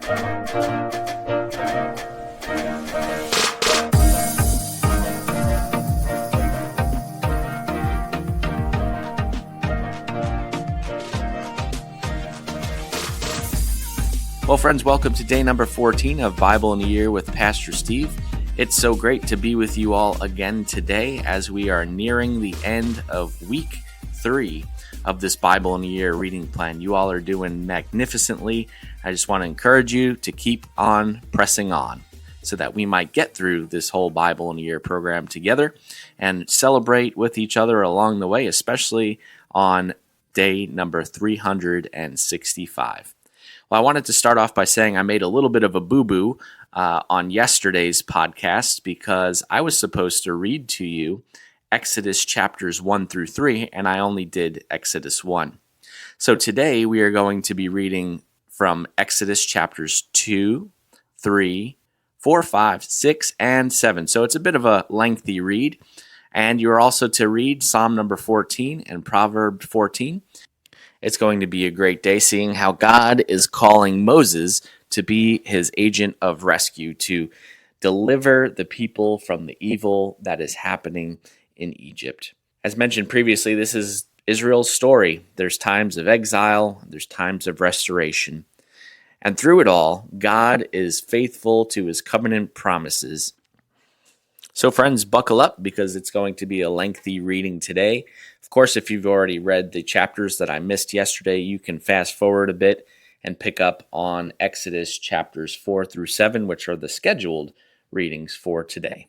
Well, friends, welcome to day number 14 of Bible in a Year with Pastor Steve. It's so great to be with you all again today as we are nearing the end of week 3 of this Bible in a Year reading plan. You all are doing magnificently. I just want to encourage you to keep on pressing on so that we might get through this whole Bible in a Year program together and celebrate with each other along the way, especially on day number 365. Well, I wanted to start off by saying I made a little bit of a boo-boo on yesterday's podcast because I was supposed to read to you Exodus chapters 1 through 3, and I only did Exodus 1. So today we are going to be reading from Exodus chapters 2, 3, 4, 5, 6, and 7. So it's a bit of a lengthy read, and you're also to read Psalm number 14 and Proverb 14. It's going to be a great day seeing how God is calling Moses to be his agent of rescue, to deliver the people from the evil that is happening in Egypt. As mentioned previously, this is Israel's story. There's times of exile, there's times of restoration. And through it all, God is faithful to his covenant promises. So friends, buckle up because it's going to be a lengthy reading today. Of course, if you've already read the chapters that I missed yesterday, you can fast forward a bit and pick up on Exodus chapters 4 through 7, which are the scheduled readings for today.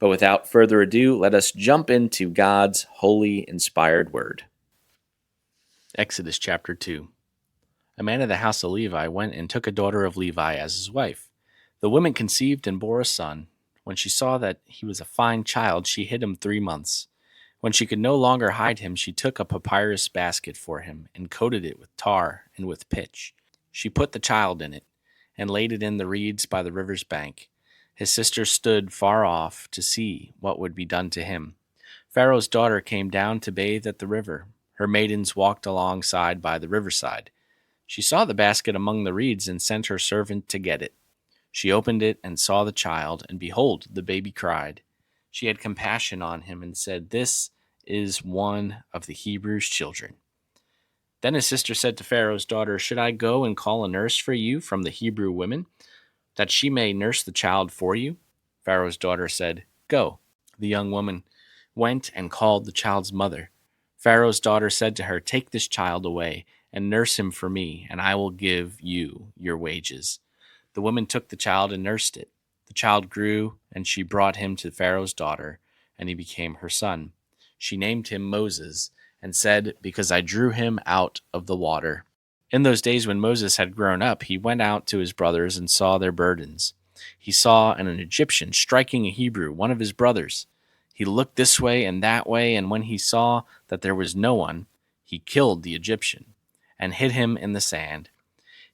But without further ado, let us jump into God's holy, inspired word. Exodus chapter 2. A man of the house of Levi went and took a daughter of Levi as his wife. The woman conceived and bore a son. When she saw that he was a fine child, she hid him 3 months. When she could no longer hide him, she took a papyrus basket for him and coated it with tar and with pitch. She put the child in it and laid it in the reeds by the river's bank. His sister stood far off to see what would be done to him. Pharaoh's daughter came down to bathe at the river. Her maidens walked alongside by the riverside. She saw the basket among the reeds and sent her servant to get it. She opened it and saw the child, and behold, the baby cried. She had compassion on him and said, "This is one of the Hebrews' children." Then his sister said to Pharaoh's daughter, "Should I go and call a nurse for you from the Hebrew women, that she may nurse the child for you?" Pharaoh's daughter said, "Go." The young woman went and called the child's mother. Pharaoh's daughter said to her, "Take this child away and nurse him for me, and I will give you your wages." The woman took the child and nursed it. The child grew, and she brought him to Pharaoh's daughter, and he became her son. She named him Moses, and said, "Because I drew him out of the water." In those days when Moses had grown up, he went out to his brothers and saw their burdens. He saw an Egyptian striking a Hebrew, one of his brothers. He looked this way and that way, and when he saw that there was no one, he killed the Egyptian and hid him in the sand.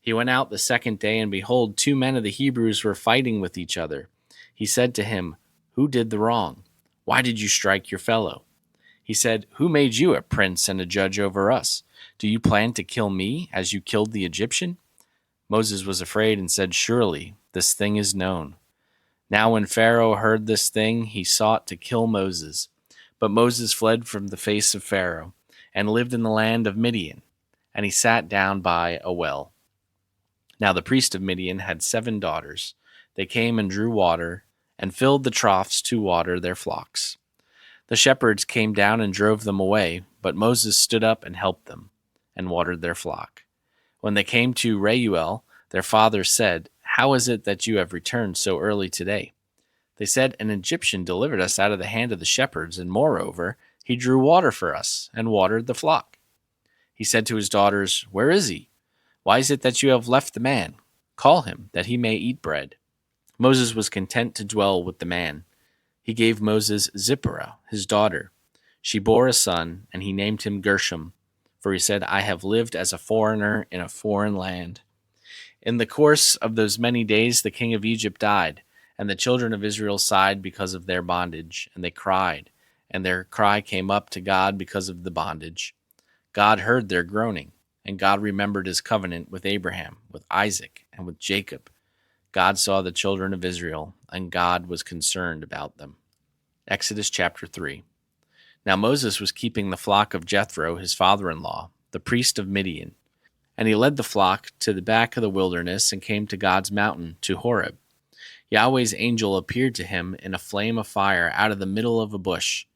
He went out the second day, and behold, 2 men of the Hebrews were fighting with each other. He said to him, "Who did the wrong? Why did you strike your fellow?" He said, "Who made you a prince and a judge over us? Do you plan to kill me as you killed the Egyptian?" Moses was afraid and said, "Surely this thing is known." Now when Pharaoh heard this thing, he sought to kill Moses. But Moses fled from the face of Pharaoh and lived in the land of Midian, and he sat down by a well. Now the priest of Midian had 7 daughters. They came and drew water and filled the troughs to water their flocks. The shepherds came down and drove them away, but Moses stood up and helped them and watered their flock. When they came to Reuel, their father said, "How is it that you have returned so early today?" They said, "An Egyptian delivered us out of the hand of the shepherds, and moreover, he drew water for us and watered the flock." He said to his daughters, "Where is he? Why is it that you have left the man? Call him, that he may eat bread." Moses was content to dwell with the man. He gave Moses Zipporah, his daughter. She bore a son, and he named him Gershom, for he said, "I have lived as a foreigner in a foreign land." In the course of those many days, the king of Egypt died, and the children of Israel sighed because of their bondage, and they cried, and their cry came up to God because of the bondage. God heard their groaning, and God remembered his covenant with Abraham, with Isaac, and with Jacob. God saw the children of Israel, and God was concerned about them. Exodus chapter 3. Now Moses was keeping the flock of Jethro, his father-in-law, the priest of Midian. And he led the flock to the back of the wilderness and came to God's mountain, to Horeb. Yahweh's angel appeared to him in a flame of fire out of the middle of a bush.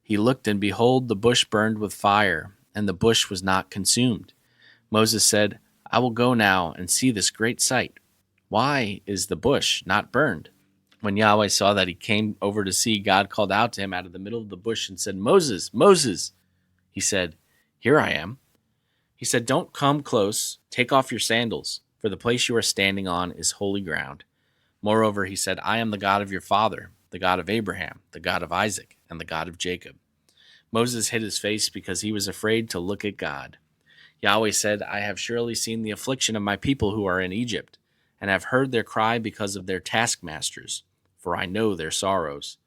He looked, and behold, the bush burned with fire, and the bush was not consumed. Moses said, I will go now and see this great sight. Why is the bush not burned? When Yahweh saw that he came over to see, God called out to him out of the middle of the bush and said, Moses, Moses. He said, Here I am. He said, Don't come close. Take off your sandals, for the place you are standing on is holy ground. Moreover, he said, I am the God of your father, the God of Abraham, the God of Isaac, and the God of Jacob. Moses hid his face because he was afraid to look at God. Yahweh said, I have surely seen the affliction of my people who are in Egypt, and have heard their cry because of their taskmasters, for I know their sorrows.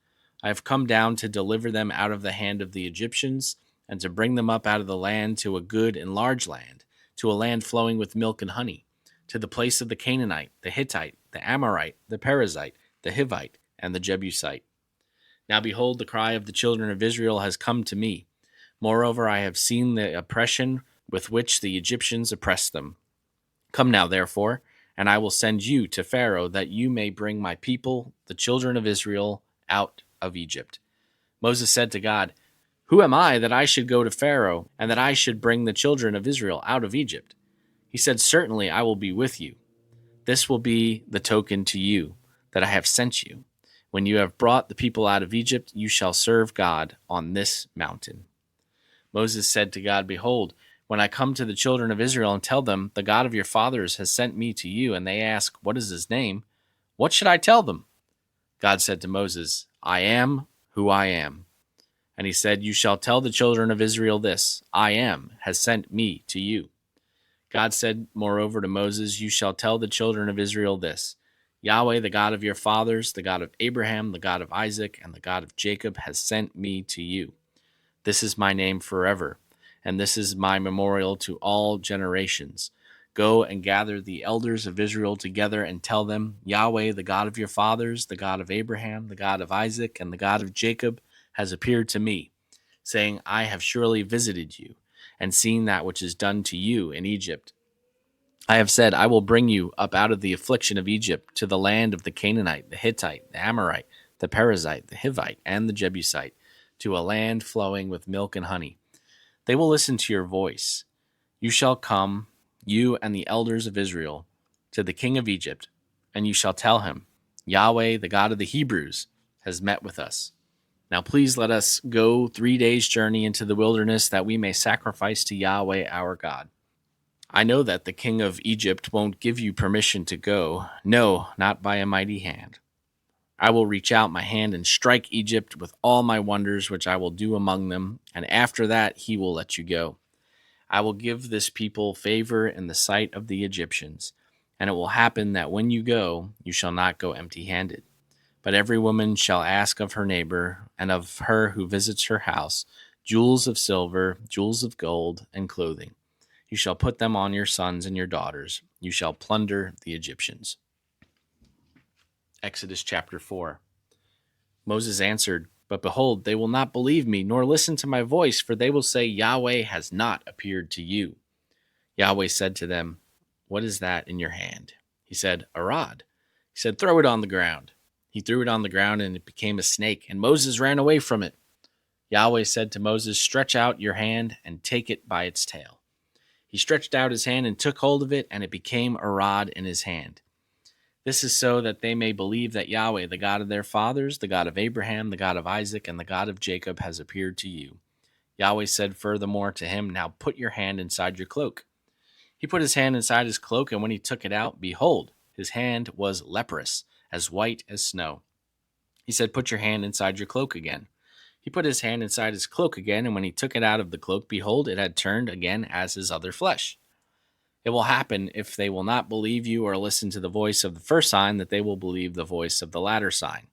I have come down to deliver them out of the hand of the Egyptians, and to bring them up out of the land to a good and large land, to a land flowing with milk and honey, to the place of the Canaanite, the Hittite, the Amorite, the Perizzite, the Hivite, and the Jebusite. Now behold, the cry of the children of Israel has come to me. Moreover, I have seen the oppression with which the Egyptians oppress them. Come now, therefore, and I will send you to Pharaoh, that you may bring my people, the children of Israel, out of Egypt. Moses said to God, Who am I that I should go to Pharaoh, and that I should bring the children of Israel out of Egypt? He said, Certainly I will be with you. This will be the token to you that I have sent you. When you have brought the people out of Egypt, you shall serve God on this mountain. Moses said to God, Behold, when I come to the children of Israel and tell them, The God of your fathers has sent me to you, and they ask, What is his name? What should I tell them? God said to Moses, I am who I am. And he said, You shall tell the children of Israel this, I am has sent me to you. God said, moreover, to Moses, You shall tell the children of Israel this, Yahweh, the God of your fathers, the God of Abraham, the God of Isaac, and the God of Jacob, has sent me to you. This is my name forever, and this is my memorial to all generations. Go and gather the elders of Israel together and tell them, Yahweh, the God of your fathers, the God of Abraham, the God of Isaac, and the God of Jacob, has appeared to me, saying, I have surely visited you, and seen that which is done to you in Egypt. I have said, I will bring you up out of the affliction of Egypt to the land of the Canaanite, the Hittite, the Amorite, the Perizzite, the Hivite, and the Jebusite, to a land flowing with milk and honey. They will listen to your voice. You shall come, you and the elders of Israel, to the king of Egypt, and you shall tell him, Yahweh, the God of the Hebrews, has met with us. Now please let us go 3 days' journey into the wilderness, that we may sacrifice to Yahweh our God. I know that the king of Egypt won't give you permission to go. No, not by a mighty hand. I will reach out my hand and strike Egypt with all my wonders which I will do among them, and after that he will let you go. I will give this people favor in the sight of the Egyptians, and it will happen that when you go, you shall not go empty-handed. But every woman shall ask of her neighbor, and of her who visits her house, jewels of silver, jewels of gold, and clothing. You shall put them on your sons and your daughters. You shall plunder the Egyptians. Exodus chapter 4. Moses answered, But behold, they will not believe me, nor listen to my voice, for they will say, Yahweh has not appeared to you. Yahweh said to them, What is that in your hand? He said, A rod. He said, Throw it on the ground. He threw it on the ground, and it became a snake, and Moses ran away from it. Yahweh said to Moses, Stretch out your hand and take it by its tail. He stretched out his hand and took hold of it, and it became a rod in his hand. This is so that they may believe that Yahweh, the God of their fathers, the God of Abraham, the God of Isaac, and the God of Jacob, has appeared to you. Yahweh said furthermore to him, Now put your hand inside your cloak. He put his hand inside his cloak, and when he took it out, behold, his hand was leprous, as white as snow. He said, Put your hand inside your cloak again. He put his hand inside his cloak again, and when he took it out of the cloak, behold, it had turned again as his other flesh. It will happen, if they will not believe you or listen to the voice of the first sign, that they will believe the voice of the latter sign.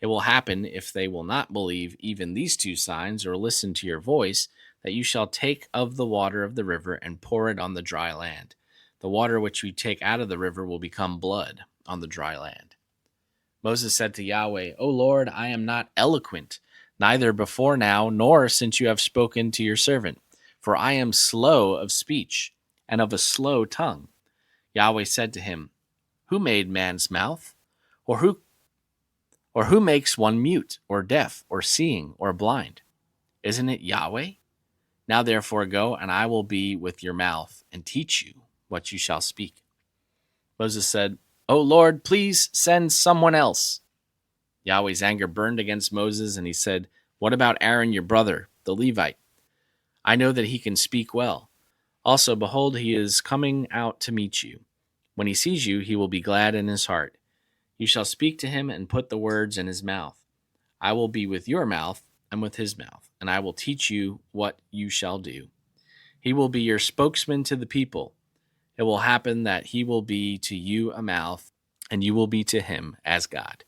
It will happen, if they will not believe even these two signs or listen to your voice, that you shall take of the water of the river and pour it on the dry land. The water which you take out of the river will become blood on the dry land. Moses said to Yahweh, O Lord, I am not eloquent, neither before now, nor since you have spoken to your servant, for I am slow of speech and of a slow tongue. Yahweh said to him, Who made man's mouth? Or who makes one mute, or deaf, or seeing, or blind? Isn't it Yahweh? Now therefore go, and I will be with your mouth, and teach you what you shall speak. Moses said, O Lord, please send someone else. Yahweh's anger burned against Moses, and he said, What about Aaron your brother, the Levite? I know that he can speak well. Also, behold, he is coming out to meet you. When he sees you, he will be glad in his heart. You shall speak to him and put the words in his mouth. I will be with your mouth and with his mouth, and I will teach you what you shall do. He will be your spokesman to the people. It will happen that he will be to you a mouth, and you will be to him as God.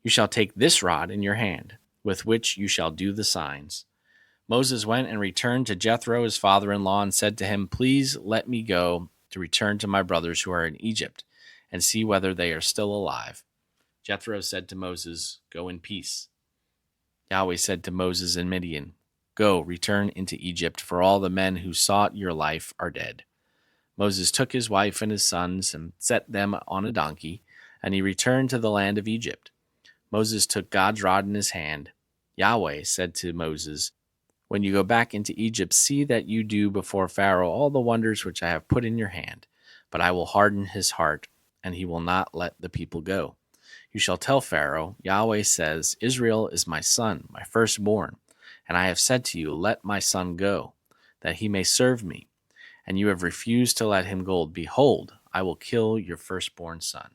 You shall take this rod in your hand, with which you shall do the signs. Moses went and returned to Jethro, his father-in-law, and said to him, Please let me go to return to my brothers who are in Egypt, and see whether they are still alive. Jethro said to Moses, Go in peace. Yahweh said to Moses in Midian, Go, return into Egypt, for all the men who sought your life are dead. Moses took his wife and his sons and set them on a donkey, and he returned to the land of Egypt. Moses took God's rod in his hand. Yahweh said to Moses, When you go back into Egypt, see that you do before Pharaoh all the wonders which I have put in your hand. But I will harden his heart, and he will not let the people go. You shall tell Pharaoh, Yahweh says, Israel is my son, my firstborn. And I have said to you, Let my son go, that he may serve me. And you have refused to let him go. Behold, I will kill your firstborn son.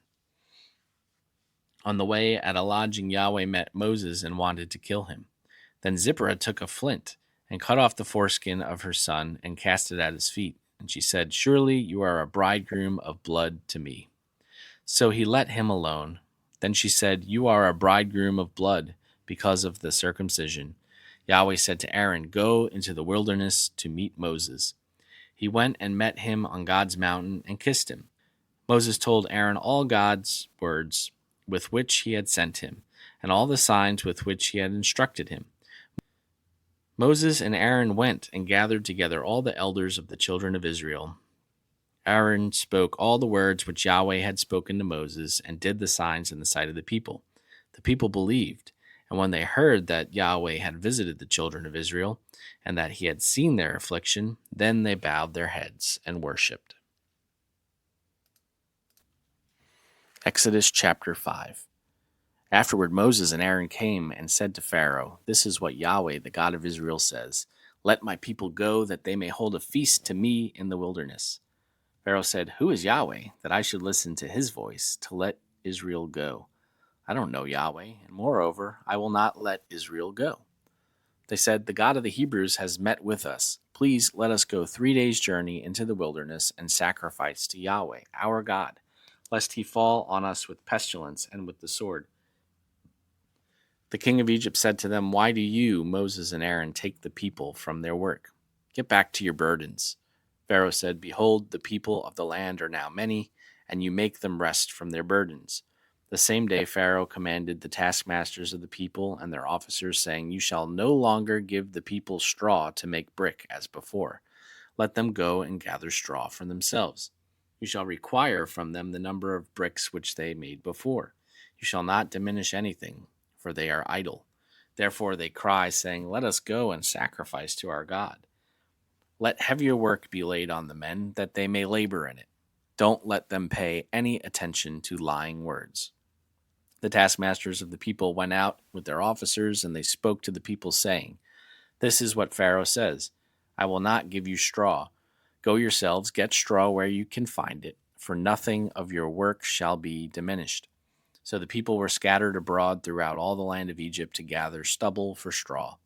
On the way at a lodging, Yahweh met Moses and wanted to kill him. Then Zipporah took a flint and cut off the foreskin of her son and cast it at his feet. And she said, Surely you are a bridegroom of blood to me. So he let him alone. Then she said, You are a bridegroom of blood because of the circumcision. Yahweh said to Aaron, Go into the wilderness to meet Moses. He went and met him on God's mountain and kissed him. Moses told Aaron all God's words with which he had sent him, and all the signs with which he had instructed him. Moses and Aaron went and gathered together all the elders of the children of Israel. Aaron spoke all the words which Yahweh had spoken to Moses, and did the signs in the sight of the people. The people believed, and when they heard that Yahweh had visited the children of Israel, and that he had seen their affliction, then they bowed their heads and worshipped. Exodus chapter 5. Afterward Moses and Aaron came and said to Pharaoh, This is what Yahweh, the God of Israel, says, Let my people go, that they may hold a feast to me in the wilderness. Pharaoh said, Who is Yahweh, that I should listen to his voice to let Israel go? I don't know Yahweh, and moreover, I will not let Israel go. They said, The God of the Hebrews has met with us. Please let us go 3 days' journey into the wilderness and sacrifice to Yahweh, our God, lest he fall on us with pestilence and with the sword. The king of Egypt said to them, Why do you, Moses and Aaron, take the people from their work? Get back to your burdens. Pharaoh said, Behold, the people of the land are now many, and you make them rest from their burdens. The same day Pharaoh commanded the taskmasters of the people and their officers, saying, You shall no longer give the people straw to make brick as before. Let them go and gather straw for themselves. You shall require from them the number of bricks which they made before. You shall not diminish anything, for they are idle. Therefore they cry, saying, Let us go and sacrifice to our God. Let heavier work be laid on the men, that they may labor in it. Don't let them pay any attention to lying words. The taskmasters of the people went out with their officers, and they spoke to the people, saying, This is what Pharaoh says, I will not give you straw. Go yourselves, get straw where you can find it, for nothing of your work shall be diminished. So the people were scattered abroad throughout all the land of Egypt to gather stubble for straw.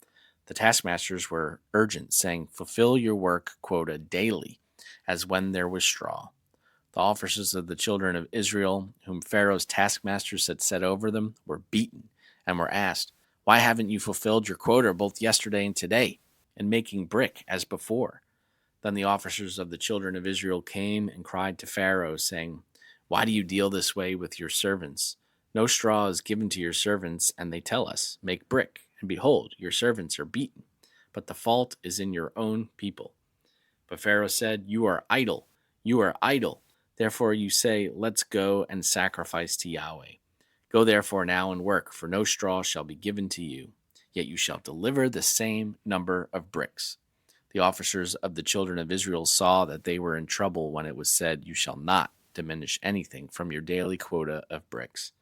The taskmasters were urgent, saying, Fulfill your work quota daily, as when there was straw. The officers of the children of Israel, whom Pharaoh's taskmasters had set over them, were beaten and were asked, Why haven't you fulfilled your quota both yesterday and today, in making brick as before? Then the officers of the children of Israel came and cried to Pharaoh, saying, Why do you deal this way with your servants? No straw is given to your servants, and they tell us, Make brick, and behold, your servants are beaten. But the fault is in your own people. But Pharaoh said, You are idle, you are idle. Therefore you say, Let's go and sacrifice to Yahweh. Go therefore now and work, for no straw shall be given to you. Yet you shall deliver the same number of bricks. The officers of the children of Israel saw that they were in trouble when it was said, You shall not diminish anything from your daily quota of bricks.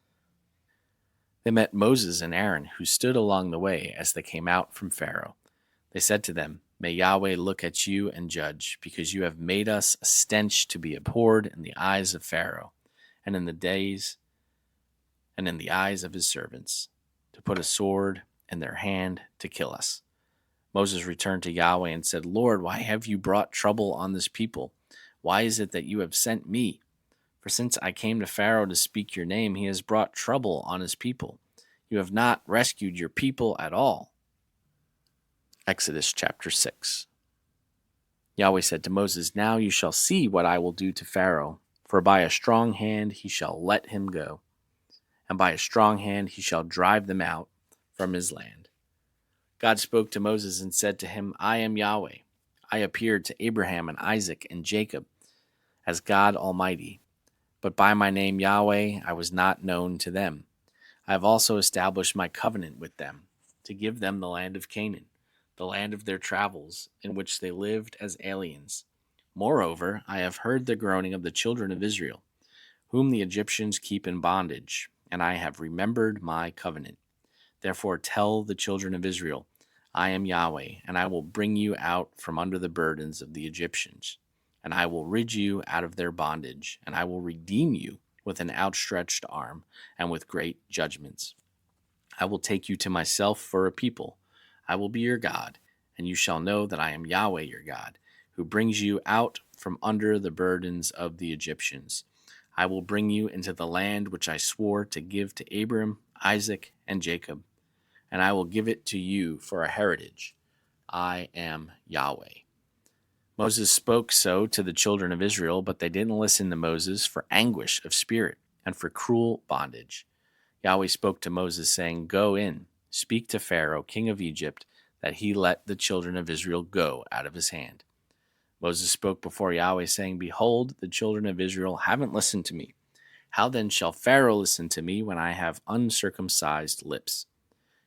They met Moses and Aaron, who stood along the way as they came out from Pharaoh. They said to them, May Yahweh look at you and judge, because you have made us a stench to be abhorred in the eyes of Pharaoh, and in the eyes of his servants, to put a sword in their hand to kill us. Moses returned to Yahweh and said, Lord, why have you brought trouble on this people? Why is it that you have sent me? For since I came to Pharaoh to speak your name, he has brought trouble on his people. You have not rescued your people at all. Exodus chapter 6. Yahweh said to Moses, Now you shall see what I will do to Pharaoh, for by a strong hand he shall let him go, and by a strong hand he shall drive them out from his land. God spoke to Moses and said to him, I am Yahweh. I appeared to Abraham and Isaac and Jacob as God Almighty, but by my name Yahweh I was not known to them. I have also established my covenant with them, to give them the land of Canaan, the land of their travels, in which they lived as aliens. Moreover, I have heard the groaning of the children of Israel, whom the Egyptians keep in bondage, and I have remembered my covenant. Therefore tell the children of Israel, I am Yahweh, and I will bring you out from under the burdens of the Egyptians, and I will rid you out of their bondage, and I will redeem you with an outstretched arm and with great judgments. I will take you to myself for a people. I will be your God, and you shall know that I am Yahweh your God, who brings you out from under the burdens of the Egyptians. I will bring you into the land which I swore to give to Abram, Isaac, and Jacob, and I will give it to you for a heritage. I am Yahweh. Moses spoke so to the children of Israel, but they didn't listen to Moses for anguish of spirit and for cruel bondage. Yahweh spoke to Moses, saying, Go in, speak to Pharaoh, king of Egypt, that he let the children of Israel go out of his hand. Moses spoke before Yahweh, saying, Behold, the children of Israel haven't listened to me. How then shall Pharaoh listen to me when I have uncircumcised lips?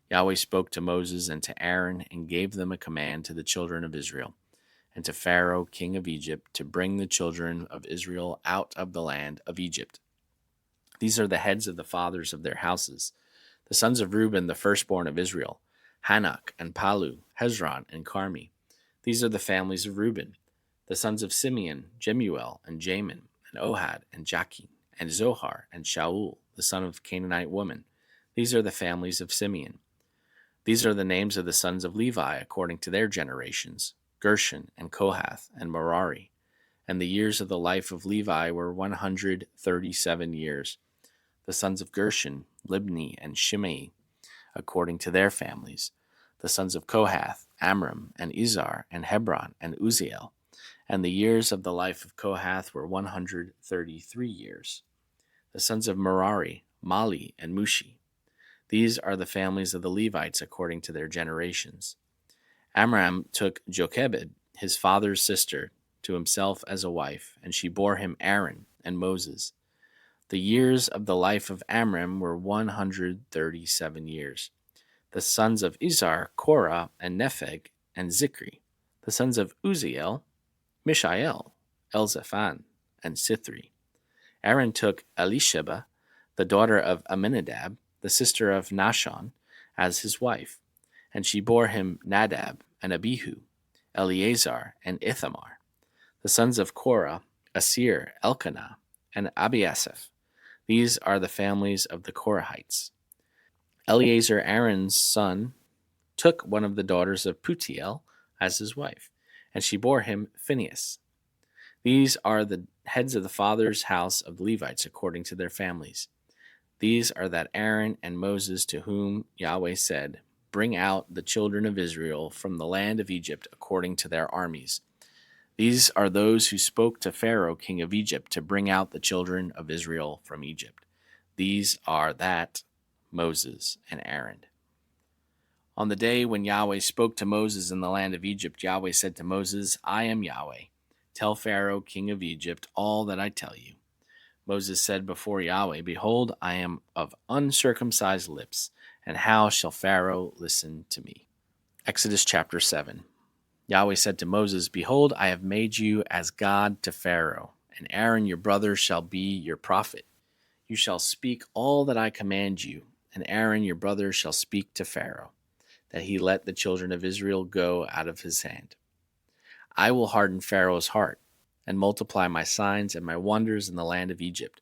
Yahweh spoke to Moses and to Aaron and gave them a command to the children of Israel and to Pharaoh, king of Egypt, to bring the children of Israel out of the land of Egypt. These are the heads of the fathers of their houses. The sons of Reuben, the firstborn of Israel, Hanok and Palu, Hezron and Carmi. These are the families of Reuben. The sons of Simeon, Jemuel and Jamin, and Ohad and Jachin, and Zohar and Shaul, the son of Canaanite woman. These are the families of Simeon. These are the names of the sons of Levi according to their generations, Gershon and Kohath and Merari. And the years of the life of Levi were 137 years. The sons of Gershon, Libni and Shimei, according to their families. The sons of Kohath, Amram and Izhar and Hebron and Uzziel. And the years of the life of Kohath were 133 years. The sons of Merari, Mali and Mushi. These are the families of the Levites according to their generations. Amram took Jochebed, his father's sister, to himself as a wife, and she bore him Aaron and Moses. The years of the life of Amram were 137 years. The sons of Izhar, Korah, and Nepheg, and Zikri. The sons of Uzziel, Mishael, Elzaphan, and Sithri. Aaron took Elisheba, the daughter of Amminadab, the sister of Nahshon, as his wife, and she bore him Nadab and Abihu, Eleazar, and Ithamar. The sons of Korah, Asir, Elkanah, and Abiasaph. These are the families of the Korahites. Eleazar, Aaron's son, took one of the daughters of Putiel as his wife, and she bore him Phinehas. These are the heads of the father's house of the Levites according to their families. These are that Aaron and Moses to whom Yahweh said, Bring out the children of Israel from the land of Egypt according to their armies. These are those who spoke to Pharaoh, king of Egypt, to bring out the children of Israel from Egypt. These are that Moses and Aaron. On the day when Yahweh spoke to Moses in the land of Egypt, Yahweh said to Moses, I am Yahweh. Tell Pharaoh, king of Egypt, all that I tell you. Moses said before Yahweh, Behold, I am of uncircumcised lips, and how shall Pharaoh listen to me? Exodus chapter 7. Yahweh said to Moses, Behold, I have made you as God to Pharaoh, and Aaron your brother shall be your prophet. You shall speak all that I command you, and Aaron your brother shall speak to Pharaoh, that he let the children of Israel go out of his hand. I will harden Pharaoh's heart, and multiply my signs and my wonders in the land of Egypt.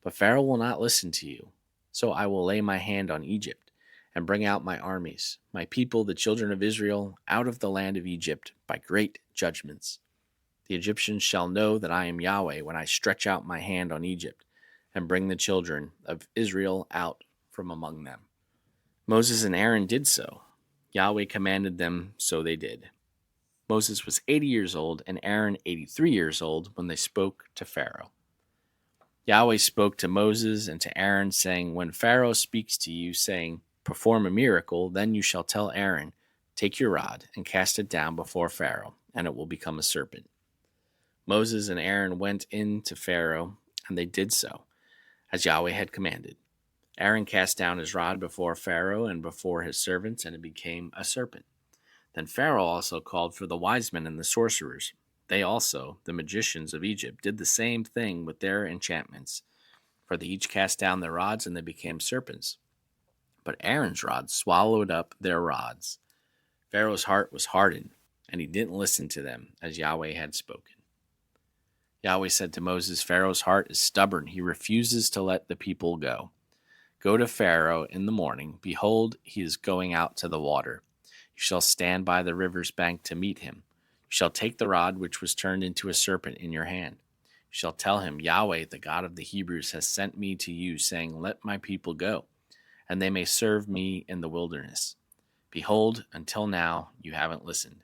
But Pharaoh will not listen to you. So I will lay my hand on Egypt, and bring out my armies, my people, the children of Israel, out of the land of Egypt by great judgments. The Egyptians shall know that I am Yahweh when I stretch out my hand on Egypt, and bring the children of Israel out from among them. Moses and Aaron did so. Yahweh commanded them, so they did. Moses was 80 years old and Aaron 83 years old when they spoke to Pharaoh. Yahweh spoke to Moses and to Aaron, saying, When Pharaoh speaks to you, saying, Perform a miracle, then you shall tell Aaron, Take your rod and cast it down before Pharaoh, and it will become a serpent. Moses and Aaron went in to Pharaoh, and they did so, as Yahweh had commanded. Aaron cast down his rod before Pharaoh and before his servants, and it became a serpent. Then Pharaoh also called for the wise men and the sorcerers. They also, the magicians of Egypt, did the same thing with their enchantments, for they each cast down their rods and they became serpents. But Aaron's rod swallowed up their rods. Pharaoh's heart was hardened, and he didn't listen to them, as Yahweh had spoken. Yahweh said to Moses, Pharaoh's heart is stubborn. He refuses to let the people go. Go to Pharaoh in the morning. Behold, he is going out to the water. You shall stand by the river's bank to meet him. You shall take the rod which was turned into a serpent in your hand. You shall tell him, Yahweh, the God of the Hebrews, has sent me to you, saying, Let my people go, and they may serve me in the wilderness. Behold, until now you haven't listened.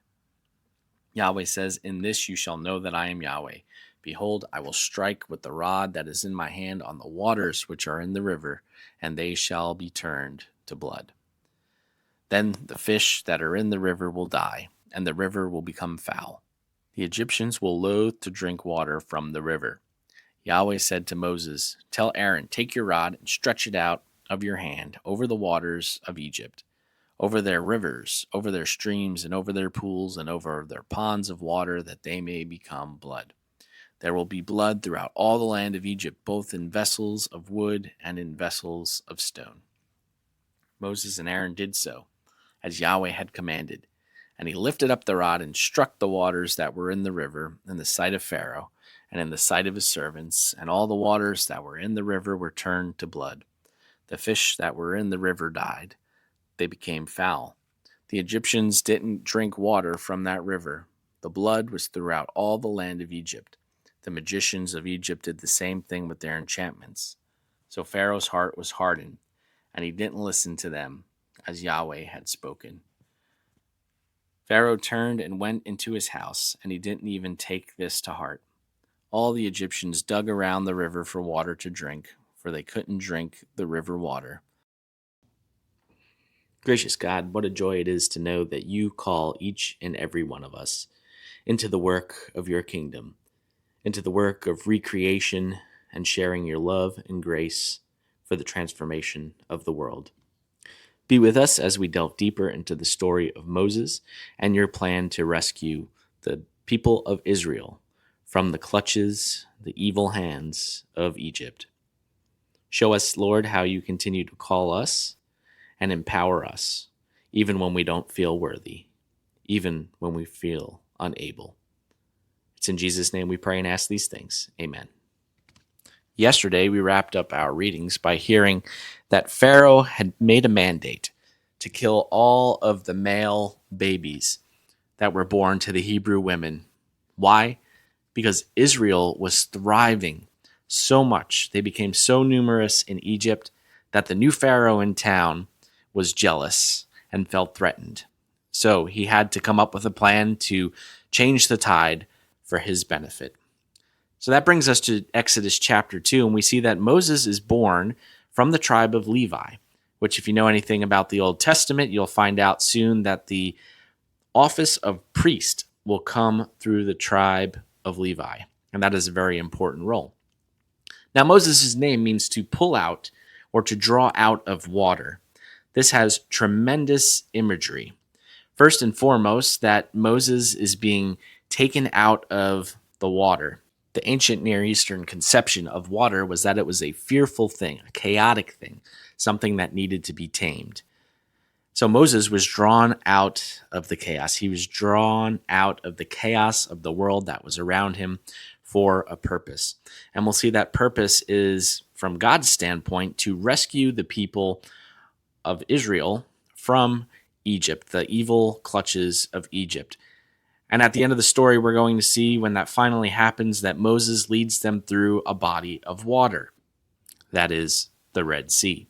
Yahweh says, In this you shall know that I am Yahweh. Behold, I will strike with the rod that is in my hand on the waters which are in the river, and they shall be turned to blood. Then the fish that are in the river will die, and the river will become foul. The Egyptians will loathe to drink water from the river. Yahweh said to Moses, Tell Aaron, take your rod and stretch it out of your hand over the waters of Egypt, over their rivers, over their streams, and over their pools, and over their ponds of water, that they may become blood. There will be blood throughout all the land of Egypt, both in vessels of wood and in vessels of stone. Moses and Aaron did so, as Yahweh had commanded. And he lifted up the rod and struck the waters that were in the river in the sight of Pharaoh and in the sight of his servants, and all the waters that were in the river were turned to blood. The fish that were in the river died. They became foul. The Egyptians didn't drink water from that river. The blood was throughout all the land of Egypt. The magicians of Egypt did the same thing with their enchantments. So Pharaoh's heart was hardened, and he didn't listen to them, as Yahweh had spoken. Pharaoh turned and went into his house, and he didn't even take this to heart. All the Egyptians dug around the river for water to drink, for they couldn't drink the river water. Gracious God, what a joy it is to know that you call each and every one of us into the work of your kingdom, into the work of recreation and sharing your love and grace for the transformation of the world. Be with us as we delve deeper into the story of Moses and your plan to rescue the people of Israel from the clutches, the evil hands of Egypt. Show us, Lord, how you continue to call us and empower us, even when we don't feel worthy, even when we feel unable. It's in Jesus' name we pray and ask these things. Amen. Yesterday, we wrapped up our readings by hearing that Pharaoh had made a mandate to kill all of the male babies that were born to the Hebrew women. Why? Because Israel was thriving so much. They became so numerous in Egypt that the new Pharaoh in town was jealous and felt threatened. So he had to come up with a plan to change the tide for his benefit. So that brings us to Exodus chapter 2, and we see that Moses is born from the tribe of Levi, which, if you know anything about the Old Testament, you'll find out soon that the office of priest will come through the tribe of Levi, and that is a very important role. Now, Moses' name means to pull out or to draw out of water. This has tremendous imagery. First and foremost, that Moses is being taken out of the water. The ancient Near Eastern conception of water was that it was a fearful thing, a chaotic thing, something that needed to be tamed. So Moses was drawn out of the chaos. He was drawn out of the chaos of the world that was around him for a purpose. And we'll see that purpose is, from God's standpoint, to rescue the people of Israel from Egypt, the evil clutches of Egypt. And at the end of the story, we're going to see when that finally happens that Moses leads them through a body of water. That is the Red Sea.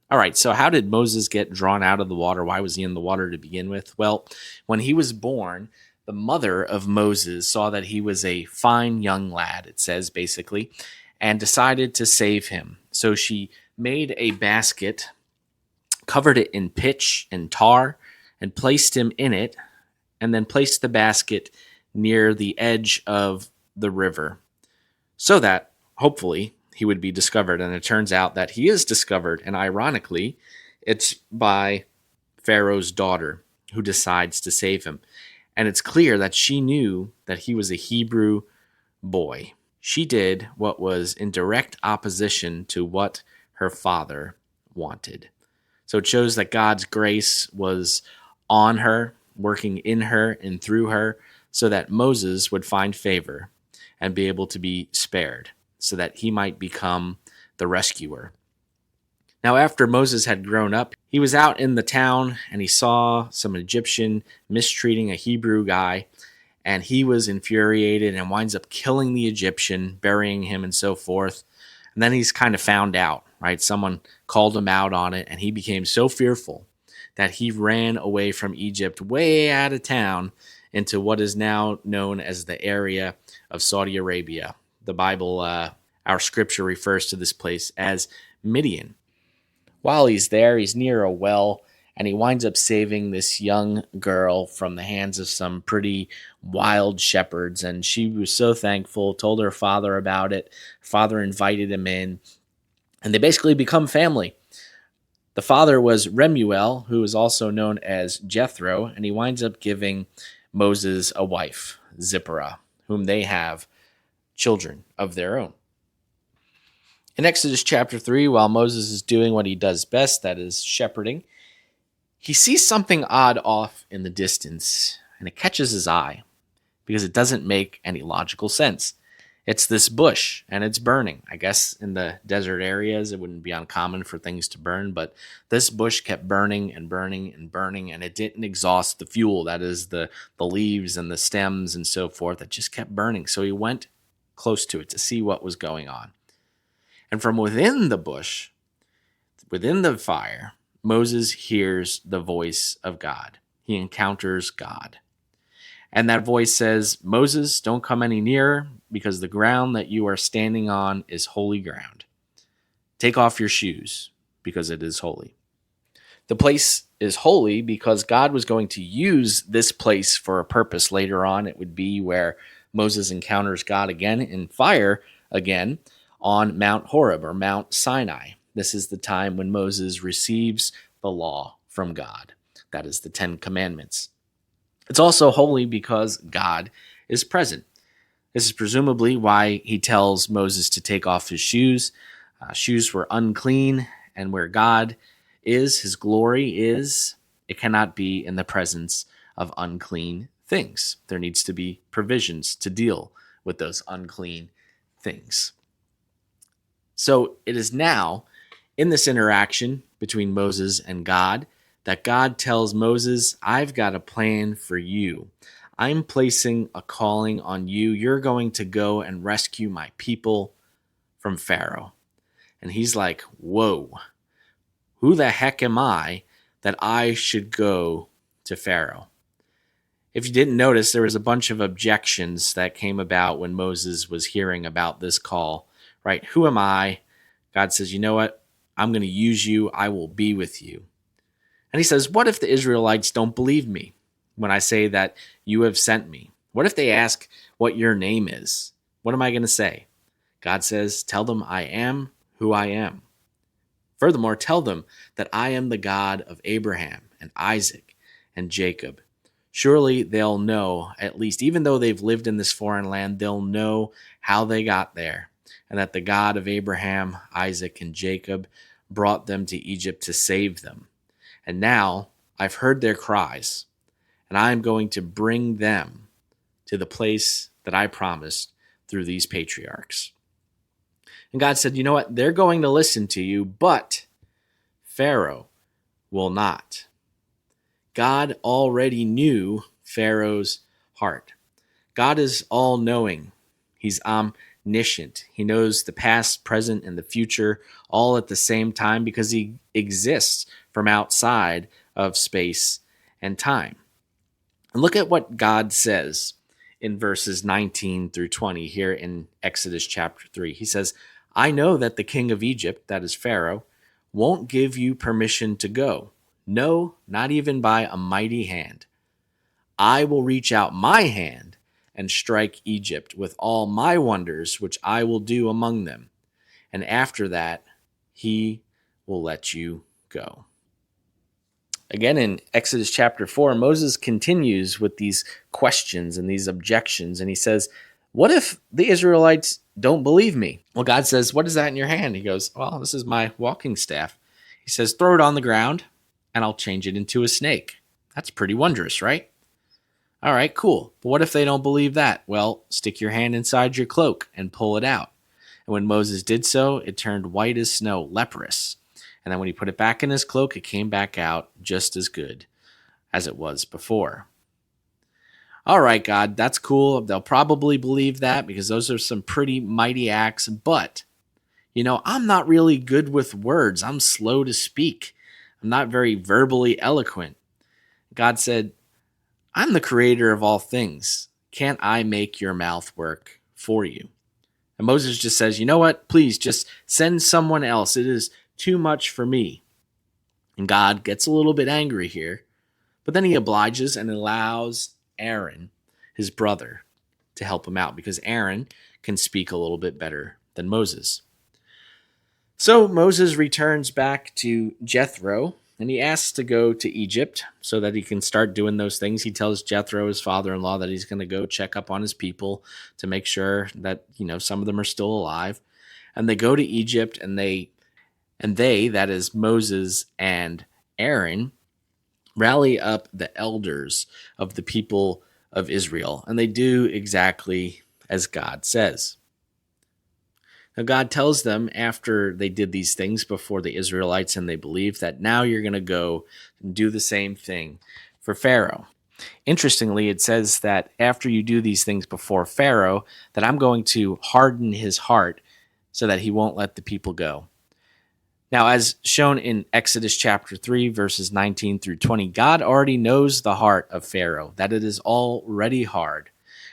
All right, so how did Moses get drawn out of the water? Why was he in the water to begin with? Well, when he was born, the mother of Moses saw that he was a fine young lad, it says basically, and decided to save him. So she made a basket, covered it in pitch and tar, and placed him in it, and then placed the basket near the edge of the river so that, hopefully, he would be discovered. And it turns out that he is discovered, and ironically, it's by Pharaoh's daughter who decides to save him. And it's clear that she knew that he was a Hebrew boy. She did what was in direct opposition to what her father wanted. So it shows that God's grace was on her, working in her and through her, so that Moses would find favor and be able to be spared, so that he might become the rescuer. Now, after Moses had grown up, he was out in the town and he saw some Egyptian mistreating a Hebrew guy, and he was infuriated and winds up killing the Egyptian, burying him and so forth. And then he's kind of found out, right? Someone called him out on it, and he became so fearful that he ran away from Egypt way out of town into what is now known as the area of Saudi Arabia. The Bible, our scripture, refers to this place as Midian. While he's there, he's near a well, and he winds up saving this young girl from the hands of some pretty wild shepherds. And she was so thankful, told her father about it. Father invited him in, and they basically become family. The father was Remuel, who is also known as Jethro, and he winds up giving Moses a wife, Zipporah, whom they have children of their own. In Exodus chapter 3, while Moses is doing what he does best, that is shepherding, he sees something odd off in the distance, and it catches his eye because it doesn't make any logical sense. It's this bush, and it's burning. I guess in the desert areas, it wouldn't be uncommon for things to burn, but this bush kept burning and burning and burning, and it didn't exhaust the fuel, that is the leaves and the stems and so forth. It just kept burning. So he went close to it to see what was going on. And from within the bush, within the fire, Moses hears the voice of God. He encounters God. And that voice says, "Moses, don't come any nearer, because the ground that you are standing on is holy ground. Take off your shoes, because it is holy." The place is holy because God was going to use this place for a purpose later on. It would be where Moses encounters God again in fire again on Mount Horeb or Mount Sinai. This is the time when Moses receives the law from God. That is the 10 Commandments. It's also holy because God is present. This is presumably why he tells Moses to take off his shoes. Shoes were unclean, and where God is, his glory is, it cannot be in the presence of unclean things. There needs to be provisions to deal with those unclean things. So it is now in this interaction between Moses and God that God tells Moses, "I've got a plan for you. I'm placing a calling on you. You're going to go and rescue my people from Pharaoh." And he's like, "Whoa, who the heck am I that I should go to Pharaoh?" If you didn't notice, there was a bunch of objections that came about when Moses was hearing about this call, right? Who am I? God says, you know what? I'm going to use you. I will be with you. And he says, what if the Israelites don't believe me when I say that you have sent me? What if they ask what your name is? What am I going to say? God says, tell them I am who I am. Furthermore, tell them that I am the God of Abraham and Isaac and Jacob. Surely they'll know, at least, even though they've lived in this foreign land, they'll know how they got there, and that the God of Abraham, Isaac, and Jacob brought them to Egypt to save them. And now I've heard their cries, and I am going to bring them to the place that I promised through these patriarchs. And God said, you know what? They're going to listen to you, but Pharaoh will not. God already knew Pharaoh's heart. God is all-knowing. He's omniscient. He knows the past, present, and the future all at the same time because he exists from outside of space and time. And look at what God says in verses 19 through 20 here in Exodus chapter 3. He says, I know that the king of Egypt, that is Pharaoh, won't give you permission to go. No, not even by a mighty hand. I will reach out my hand and strike Egypt with all my wonders, which I will do among them. And after that, he will let you go. Again, in Exodus chapter 4, Moses continues with these questions and these objections, and he says, what if the Israelites don't believe me? Well, God says, what is that in your hand? He goes, well, this is my walking staff. He says, throw it on the ground, and I'll change it into a snake. That's pretty wondrous, right? All right, cool. But what if they don't believe that? Well, stick your hand inside your cloak and pull it out. And when Moses did so, it turned white as snow, leprous. And then when he put it back in his cloak, it came back out just as good as it was before. All right, God, that's cool. They'll probably believe that because those are some pretty mighty acts. But, I'm not really good with words. I'm slow to speak. I'm not very verbally eloquent. God said, I'm the creator of all things. Can't I make your mouth work for you? And Moses just says, you know what? Please just send someone else. It is too much for me. And God gets a little bit angry here, but then he obliges and allows Aaron, his brother, to help him out because Aaron can speak a little bit better than Moses. So Moses returns back to Jethro, and he asks to go to Egypt so that he can start doing those things. He tells Jethro, his father-in-law, that he's going to go check up on his people to make sure that, some of them are still alive. And they go to Egypt, and they, that is Moses and Aaron, rally up the elders of the people of Israel, and they do exactly as God says. Now, God tells them after they did these things before the Israelites and they believed that now you're going to go and do the same thing for Pharaoh. Interestingly, it says that after you do these things before Pharaoh, that I'm going to harden his heart so that he won't let the people go. Now, as shown in Exodus chapter 3, verses 19 through 20, God already knows the heart of Pharaoh, that it is already hard,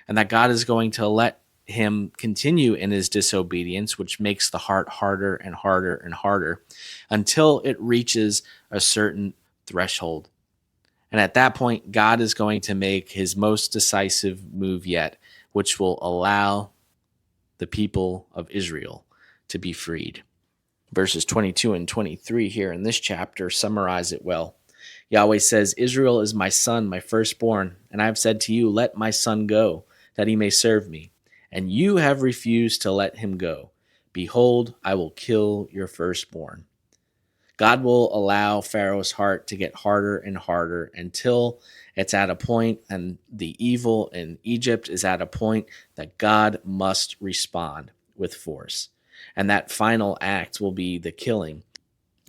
and that God is going to let him continue in his disobedience, which makes the heart harder and harder and harder until it reaches a certain threshold. And at that point, God is going to make his most decisive move yet, which will allow the people of Israel to be freed. Verses 22 and 23 here in this chapter summarize it well. Yahweh says, Israel is my son, my firstborn, and I have said to you, let my son go, that he may serve me. And you have refused to let him go. Behold, I will kill your firstborn. God will allow Pharaoh's heart to get harder and harder until it's at a point, and the evil in Egypt is at a point that God must respond with force. And that final act will be the killing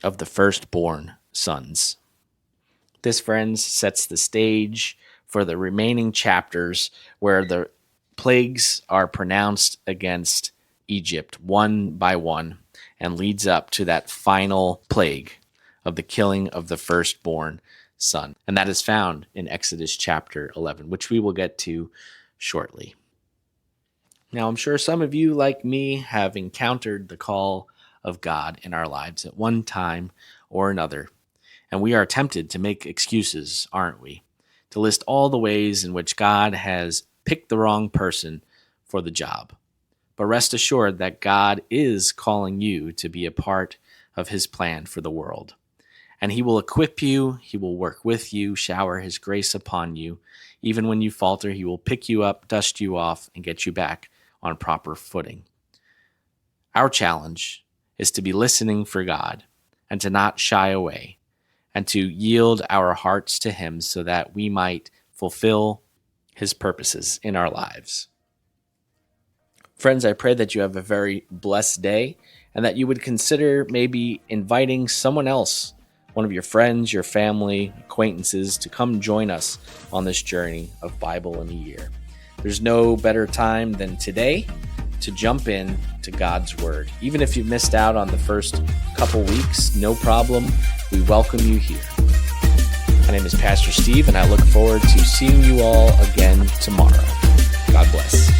of the firstborn sons. This, friends, sets the stage for the remaining chapters where the plagues are pronounced against Egypt one by one and leads up to that final plague of the killing of the firstborn son. And that is found in Exodus chapter 11, which we will get to shortly. Now, I'm sure some of you, like me, have encountered the call of God in our lives at one time or another. And we are tempted to make excuses, aren't we? To list all the ways in which God has picked the wrong person for the job. But rest assured that God is calling you to be a part of his plan for the world. And he will equip you, he will work with you, shower his grace upon you. Even when you falter, he will pick you up, dust you off, and get you back on proper footing. Our challenge is to be listening for God and to not shy away and to yield our hearts to him so that we might fulfill his purposes in our lives. Friends, I pray that you have a very blessed day and that you would consider maybe inviting someone else, one of your friends, your family, acquaintances, to come join us on this journey of Bible in a year. There's no better time than today to jump in to God's Word. Even if you've missed out on the first couple weeks, no problem. We welcome you here. My name is Pastor Steve, and I look forward to seeing you all again tomorrow. God bless.